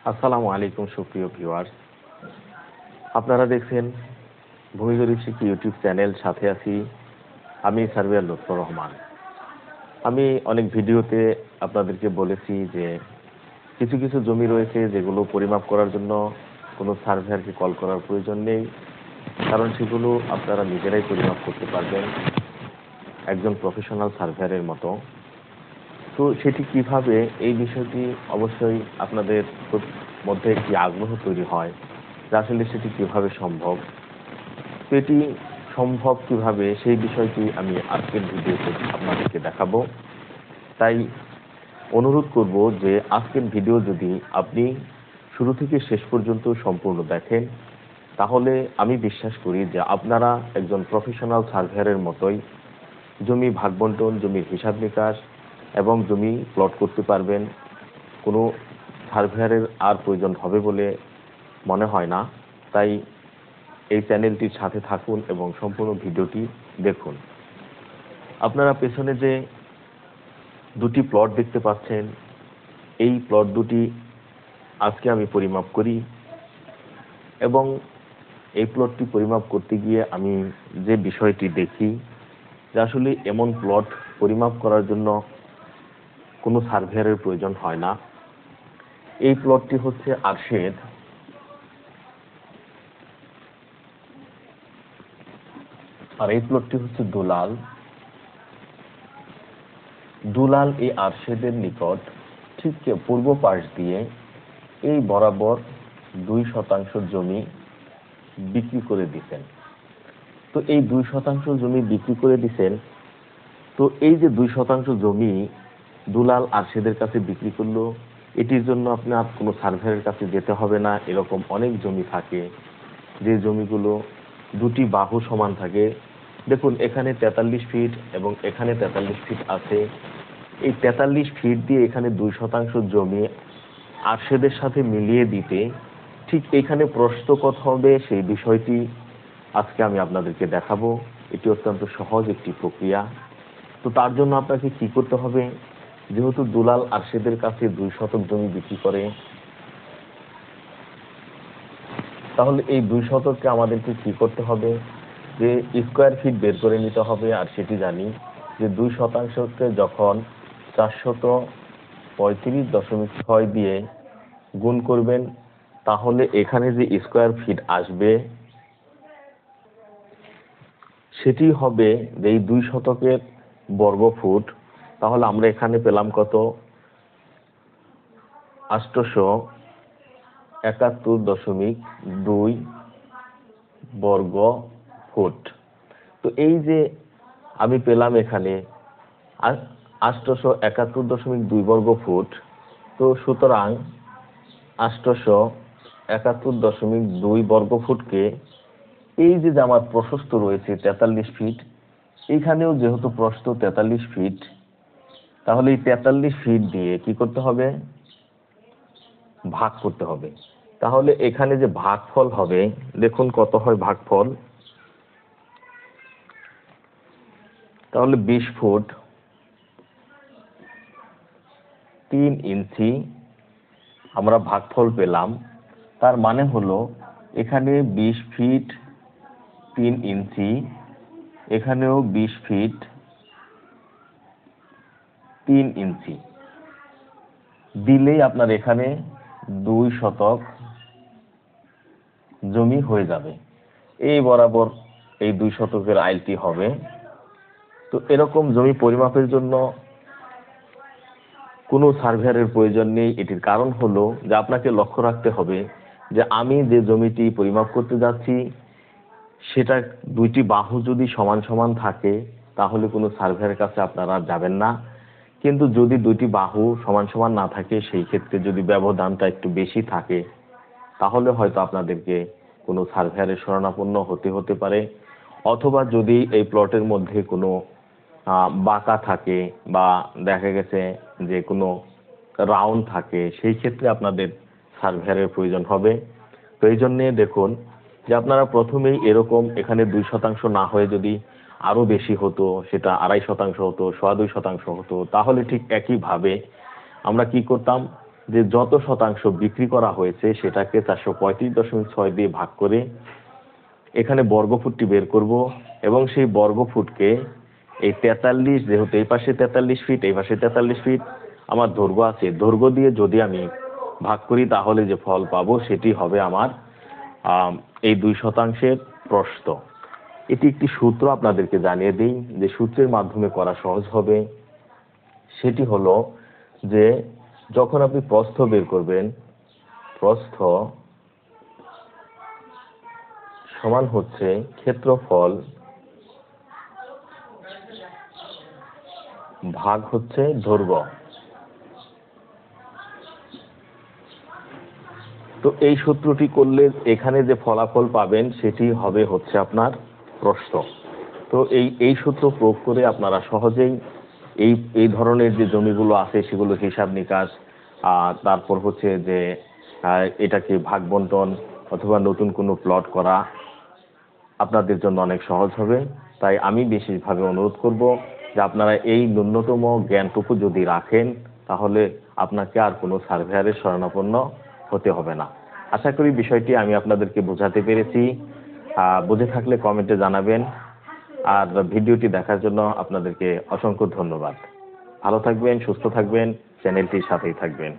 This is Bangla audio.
আসসালামু আলাইকুম সুপ্রিয় ভিউয়ার্স, আপনারা দেখছেন ভূমি জরিপ শিখি ইউটিউব চ্যানেল। সাথে আছি আমি সার্ভেয়ার লুৎফর রহমান। আমি অনেক ভিডিওতে আপনাদেরকে বলেছি যে কিছু কিছু জমি রয়েছে যেগুলো পরিমাপ করার জন্য কোনো সার্ভেয়ারকে কল করার প্রয়োজন নেই, কারণ সেগুলো আপনারা নিজেরাই পরিমাপ করতে পারবেন একজন প্রফেশনাল সার্ভেয়ারের মতো। তো সেটি কিভাবে, এই বিষয়টি অবশ্যই আপনাদের মধ্যে একটি আগ্রহ তৈরি হয় যে আসলে সেটি কিভাবে সম্ভব। তো এটি সম্ভব কিভাবে সেই বিষয়টি আমি আজকের ভিডিওতে আপনাদেরকে দেখাবো। তাই অনুরোধ করব যে আজকের ভিডিও যদি আপনি শুরু থেকে শেষ পর্যন্ত সম্পূর্ণ দেখেন, তাহলে আমি বিশ্বাস করি যে আপনারা একজন প্রফেশনাল সার্ভেয়ারের মতোই জমি ভাগবণ্টন, জমির হিসাব নিকাশ এবং জমি প্লট করতে পারবেন। কোনো সার্ভেয়ারের আর প্রয়োজন হবে বলে মনে হয় না। তাই এই চ্যানেলটির সাথে থাকুন এবং সম্পূর্ণ ভিডিওটি দেখুন। আপনারা পেছনে যে দুটি প্লট দেখতে পাচ্ছেন, এই প্লট দুটি আজকে আমি পরিমাপ করি এবং এই প্লটটি পরিমাপ করতে গিয়ে আমি যে বিষয়টি দেখি যে আসলে এমন প্লট পরিমাপ করার জন্য কোনো সার্ভেয়ারের প্রয়োজন হয় না। এই প্লটটি হচ্ছে আরশেদ, আর এই প্লটটি হচ্ছে দুলাল। দুলাল এই আরশেদের নিকট ঠিক পূর্ব পাশ দিয়ে এই বরাবর 2% জমি বিক্রি করে দিতেন। তো এই 2% জমি বিক্রি করে দিতেন। তো এই যে 2% জমি দুলাল আরশেদের কাছে বিক্রি করলো, এটির জন্য আপনার কোনো সার্ভেয়ারের কাছে যেতে হবে না। এরকম অনেক জমি থাকে যে জমিগুলো দুটি বাহু সমান থাকে। দেখুন, এখানে 43 ফিট এবং এখানে 43 ফিট আছে। এই 43 ফিট দিয়ে এখানে 2% জমি আরশেদের সাথে মিলিয়ে দিতে ঠিক এখানে প্রস্থ কত হবে সেই বিষয়টি আজকে আমি আপনাদেরকে দেখাবো। এটি অত্যন্ত সহজ একটি প্রক্রিয়া। তো তার জন্য আপনাকে কি করতে হবে, যেহেতু দুলাল আরশেদের কাছে 2 শতক জমি বিক্রি করে, তাহলে এই 2 শতককে আমাদেরকে কি করতে হবে, যে স্কোয়ার ফিট বের করে নিতে হবে। আর সেটি জানি যে 2%কে যখন 435.6 দিয়ে গুণ করবেন, তাহলে এখানে যে স্কোয়ার ফিট আসবে সেটি হবে যে এই 2 শতকের বর্গ ফুট। তাহলে আমরা এখানে পেলাম কত, 871.2 বর্গ ফুট। তো এই যে আমি পেলাম এখানে 871.2 বর্গ ফুট। তো সুতরাং 871.2 বর্গ ফুটকে এই যে আমার প্রশস্ত রয়েছে 43 ফিট, এইখানেও যেহেতু প্রস্থ 43 ফিট, তাহলে এই 43 ফিট দিয়ে কি করতে হবে, ভাগ করতে হবে। তাহলে এখানে যে ভাগফল হবে, দেখুন কত হয় ভাগফল। তাহলে 20 ফুট 3 ইঞ্চি আমরা ভাগফল পেলাম। তার মানে হলো এখানে 20 ফিট 3 ইঞ্চি, এখানেও 20 ফিট 3 ইঞ্চি দিলেই আপনার এখানে 2 শতক জমি হয়ে যাবে। এই বরাবর এই 2 শতকের আইলটি হবে। তো এরকম জমি পরিমাপের জন্য কোনো সার্ভেয়ারের প্রয়োজন নেই। এটির কারণ হলো যে আপনাকে লক্ষ্য রাখতে হবে যে আমি যে জমিটি পরিমাপ করতে যাচ্ছি সেটা দুইটি বাহু যদি সমান সমান থাকে তাহলে কোনো সার্ভেয়ারের কাছে আপনারা যাবেন না। কিন্তু যদি দুইটি বাহু সমান সমান না থাকে, সেই ক্ষেত্রে যদি ব্যবধানটা একটু বেশি থাকে, তাহলে হয়তো আপনাদেরকে কোনো সার্ভেয়ারের শরণাপন্ন হতে পারে। অথবা যদি এই প্লটের মধ্যে কোনো বাঁকা থাকে বা দেখা গেছে যে কোনো রাউন্ড থাকে, সেই ক্ষেত্রে আপনাদের সার্ভেয়ারের প্রয়োজন হবে। তো এই জন্যে দেখুন যে আপনারা প্রথমেই এরকম এখানে 2% না হয়ে যদি আরো বেশি হতো, সেটা 2.5% হতো, 2.25% হতো, তাহলে ঠিক একইভাবে আমরা কি করতাম, যে যত শতাংশ বিক্রি করা হয়েছে সেটাকে 435.6 দিয়ে ভাগ করে এখানে বর্গফুটটি বের করব এবং সেই বর্গফুটকে এই 43, যেহেতু এই পাশে 43 ফিট এই পাশে 43 ফিট আমার দৈর্ঘ্য আছে, দৈর্ঘ্য দিয়ে যদি আমি ভাগ করি তাহলে যে ফল পাবো সেটি হবে আমার এই 2% প্রস্থ। এটি একটি সূত্র আপনাদেরকে জানিয়ে দিই, যে সূত্রের মাধ্যমে করা সহজ হবে। সেটি হলো যে যখন আপনি প্রস্থ বের করবেন, প্রস্থ সমান হচ্ছে ক্ষেত্রফল ভাগ হচ্ছে দৈর্ঘ্য। তো এই সূত্রটি করলে এখানে যে ফলাফল পাবেন সেটি হবে হচ্ছে আপনার প্রস্থ। তো এই সূত্র প্রয়োগ করে আপনারা সহজেই এই ধরনের যে জমিগুলো আছে সেগুলো হিসাব নিকাশ, তারপর হচ্ছে যে এটাকে ভাগ বন্টন অথবা নতুন কোনো প্লট করা আপনাদের জন্য অনেক সহজ হবে। তাই আমি বিশেষভাবে অনুরোধ করব যে আপনারা এই ন্যূনতম জ্ঞানটুকু যদি রাখেন তাহলে আপনাকে আর কোনো সার্ভেয়ারের শরণাপন্ন হতে হবে না। আশা করি বিষয়টি আমি আপনাদেরকে বোঝাতে পেরেছি। বুঝে থাকলে কমেন্টে জানাবেন। আর ভিডিওটি দেখার জন্য আপনাদেরকে অসংখ্য ধন্যবাদ। ভালো থাকবেন, সুস্থ থাকবেন, চ্যানেলটির সাথেই থাকবেন।